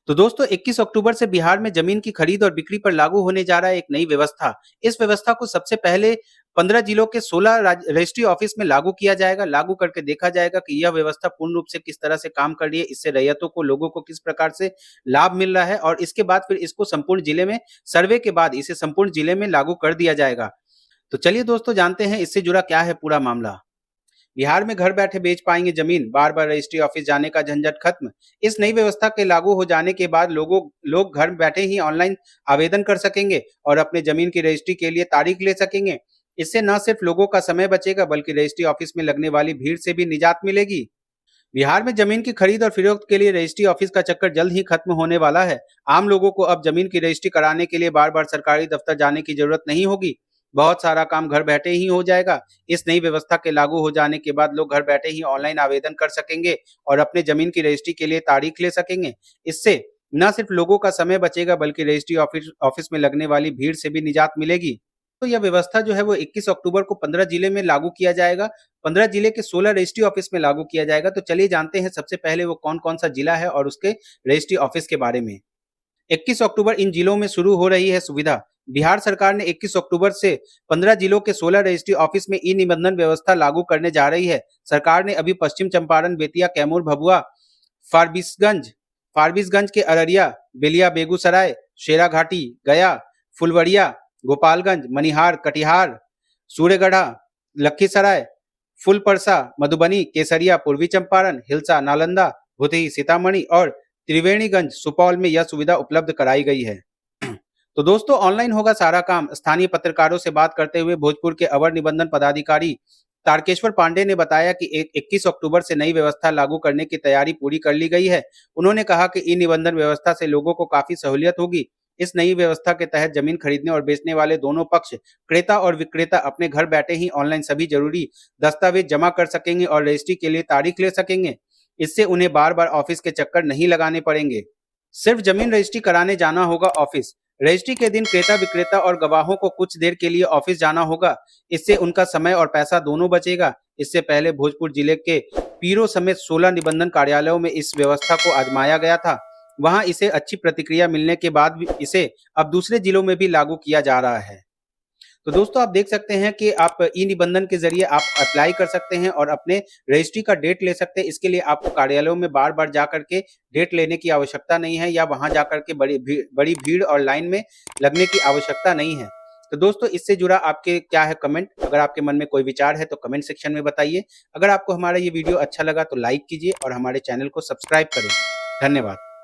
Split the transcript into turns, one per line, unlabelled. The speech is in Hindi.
तो दोस्तों 21 अक्टूबर से बिहार में जमीन की खरीद और बिक्री पर लागू होने जा रहा है एक नई व्यवस्था। इस व्यवस्था को सबसे पहले 15 जिलों के 16 रजिस्ट्री ऑफिस में लागू किया जाएगा। लागू करके देखा जाएगा कि यह व्यवस्था पूर्ण रूप से किस तरह से काम कर रही है, इससे रैयतों को, लोगों को किस प्रकार से लाभ मिल रहा है और इसके बाद फिर इसको संपूर्ण जिले में सर्वे के बाद इसे संपूर्ण जिले में लागू कर दिया जाएगा। तो चलिए दोस्तों जानते हैं इससे जुड़ा क्या है पूरा मामला। बिहार में घर बैठे बेच पाएंगे जमीन, बार बार रजिस्ट्री ऑफिस जाने का झंझट खत्म। इस नई व्यवस्था के लागू हो जाने के बाद लोग घर बैठे ही ऑनलाइन आवेदन कर सकेंगे और अपने जमीन की रजिस्ट्री के लिए तारीख ले सकेंगे। इससे न सिर्फ लोगों का समय बचेगा बल्कि रजिस्ट्री ऑफिस में लगने वाली भीड़ से भी निजात मिलेगी। बिहार में जमीन की खरीद और फरोख्त के लिए रजिस्ट्री ऑफिस का चक्कर जल्द ही खत्म होने वाला है। आम लोगों को अब जमीन की रजिस्ट्री कराने के लिए बार बार सरकारी दफ्तर जाने की जरूरत नहीं होगी। बहुत सारा काम घर बैठे ही हो जाएगा। इस नई व्यवस्था के लागू हो जाने के बाद लोग घर बैठे ही ऑनलाइन आवेदन कर सकेंगे और अपने जमीन की रजिस्ट्री के लिए तारीख ले सकेंगे। इससे न सिर्फ लोगों का समय बचेगा बल्कि रजिस्ट्री ऑफिस ऑफिस में लगने वाली भीड़ से भी निजात मिलेगी। तो यह व्यवस्था जो है वो 21 अक्टूबर को 15 जिले में लागू किया जाएगा। 15 जिले के 16 रजिस्ट्री ऑफिस में लागू किया जाएगा। तो चलिए जानते हैं सबसे पहले वो कौन-कौन सा जिला है और उसके रजिस्ट्री ऑफिस के बारे में। 21 अक्टूबर इन जिलों में शुरू हो रही है सुविधा। बिहार सरकार ने 21 अक्टूबर से 15 जिलों के 16 रजिस्ट्री ऑफिस में ई-निबंधन व्यवस्था लागू करने जा रही है। सरकार ने अभी पश्चिम चंपारण, बेतिया, कैमूर, भभुआ, फारबिसगंज फारबिसगंज के अररिया, बेलिया, बेगूसराय, शेराघाटी, गया, फुलवरिया, गोपालगंज, मनिहार, कटिहार, सूर्यगढ़ा, लखीसराय, फुलपरसा, मधुबनी, केसरिया, पूर्वी चंपारण, हिलसा, नालंदा, भुतही, सीतामढ़ी और त्रिवेणीगंज, सुपौल में यह सुविधा उपलब्ध कराई गई है। तो दोस्तों ऑनलाइन होगा सारा काम। स्थानीय पत्रकारों से बात करते हुए भोजपुर के अवर निबंधन पदाधिकारी तारकेश्वर पांडे ने बताया कि 21 अक्टूबर से नई व्यवस्था लागू करने की तैयारी पूरी कर ली गई है। उन्होंने कहा कि ई निबंधन व्यवस्था से लोगों को काफी सहूलियत होगी। इस नई व्यवस्था के तहत जमीन खरीदने और बेचने वाले दोनों पक्ष, क्रेता और विक्रेता, अपने घर बैठे ही ऑनलाइन सभी जरूरी दस्तावेज जमा कर सकेंगे और रजिस्ट्री के लिए तारीख ले सकेंगे। इससे उन्हें बार बार ऑफिस के चक्कर नहीं लगाने पड़ेंगे। सिर्फ जमीन रजिस्ट्री कराने जाना होगा ऑफिस। रजिस्ट्री के दिन क्रेता विक्रेता और गवाहों को कुछ देर के लिए ऑफिस जाना होगा। इससे उनका समय और पैसा दोनों बचेगा। इससे पहले भोजपुर जिले के पीरो समेत 16 निबंधन कार्यालयों में इस व्यवस्था को आजमाया गया था। वहां इसे अच्छी प्रतिक्रिया मिलने के बाद भी इसे अब दूसरे जिलों में भी लागू किया जा रहा है। तो दोस्तों आप देख सकते हैं कि आप ई निबंधन के जरिए आप अप्लाई कर सकते हैं और अपने रजिस्ट्री का डेट ले सकते हैं। इसके लिए आपको कार्यालयों में बार बार जा करके डेट लेने की आवश्यकता नहीं है या वहां जा करके बड़ी भीड़ और लाइन में लगने की आवश्यकता नहीं है। तो दोस्तों इससे जुड़ा आपके क्या है कमेंट? अगर आपके मन में कोई विचार है तो कमेंट सेक्शन में बताइए। अगर आपको हमारा ये वीडियो अच्छा लगा तो लाइक कीजिए और हमारे चैनल को सब्सक्राइब करें। धन्यवाद।